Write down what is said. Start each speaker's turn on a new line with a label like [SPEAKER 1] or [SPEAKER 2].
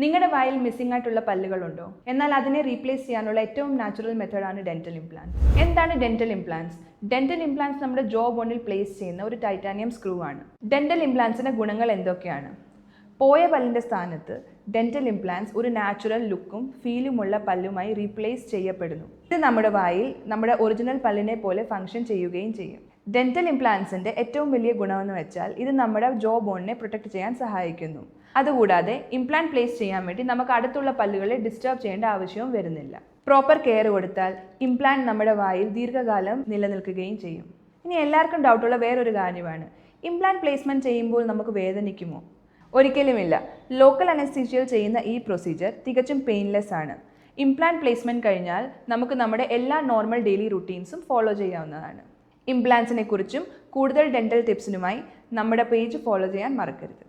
[SPEAKER 1] നിങ്ങളുടെ വായിൽ മിസ്സിംഗ് ആയിട്ടുള്ള പല്ലുകളുണ്ടോ? എന്നാൽ അതിനെ റീപ്ലേസ് ചെയ്യാനുള്ള ഏറ്റവും നാച്ചുറൽ മെത്തേഡാണ് ഡെന്റൽ ഇംപ്ലാന്റ്സ്. എന്താണ് ഡെന്റൽ ഇംപ്ലാന്റ്സ്? ഡെന്റൽ ഇംപ്ലാന്റ്സ് നമ്മുടെ ജോ ബോണിൽ പ്ലേസ് ചെയ്യുന്ന ഒരു ടൈറ്റാനിയം സ്ക്രൂ ആണ്. ഡെന്റൽ ഇംപ്ലാന്റ്സിന്റെ ഗുണങ്ങൾ എന്തൊക്കെയാണ്? പോയ പല്ലിന്റെ സ്ഥാനത്ത് ഡെന്റൽ ഇംപ്ലാന്റ്സ് ഒരു നാച്ചുറൽ ലുക്കും ഫീലുമുള്ള പല്ലുമായി റീപ്ലേസ് ചെയ്യപ്പെടുന്നു. ഇത് നമ്മുടെ വായിൽ നമ്മുടെ ഒറിജിനൽ പല്ലിനെ പോലെ ഫംഗ്ഷൻ ചെയ്യുകയും ചെയ്യും. ഡെന്റൽ ഇംപ്ലാന്റ്സിന്റെ ഏറ്റവും വലിയ ഗുണമെന്ന് വെച്ചാൽ ഇത് നമ്മുടെ ജോ ബോണിനെ പ്രൊട്ടക്ട് ചെയ്യാൻ സഹായിക്കുന്നു. അതുകൂടാതെ ഇംപ്ലാന്റ് പ്ലേസ് ചെയ്യാൻ വേണ്ടി നമുക്ക് അടുത്തുള്ള പല്ലുകളെ ഡിസ്റ്റർബ് ചെയ്യേണ്ട ആവശ്യവും വരുന്നില്ല. പ്രോപ്പർ കെയർ കൊടുത്താൽ ഇംപ്ലാന്റ് നമ്മുടെ വായിൽ ദീർഘകാലം നിലനിൽക്കുകയും ചെയ്യും. ഇനി എല്ലാവർക്കും ഡൗട്ടുള്ള വേറൊരു കാര്യമാണ്, ഇംപ്ലാന്റ് പ്ലേസ്മെന്റ് ചെയ്യുമ്പോൾ നമുക്ക് വേദനിക്കുമോ? ഒരിക്കലുമില്ല. ലോക്കൽ അനസ്തീഷ്യയിൽ ചെയ്യുന്ന ഈ പ്രൊസീജിയർ തികച്ചും പെയിൻലെസ് ആണ്. ഇംപ്ലാന്റ് പ്ലേസ്മെന്റ് കഴിഞ്ഞാൽ നമുക്ക് നമ്മുടെ എല്ലാ നോർമൽ ഡെയിലി റുട്ടീൻസും ഫോളോ ചെയ്യാവുന്നതാണ്. ഇംപ്ലാന്റ്സിനെ കുറിച്ചും കൂടുതൽ ഡെന്റൽ ടിപ്സിനുമായി നമ്മുടെ പേജ് ഫോളോ ചെയ്യാൻ മറക്കരുത്.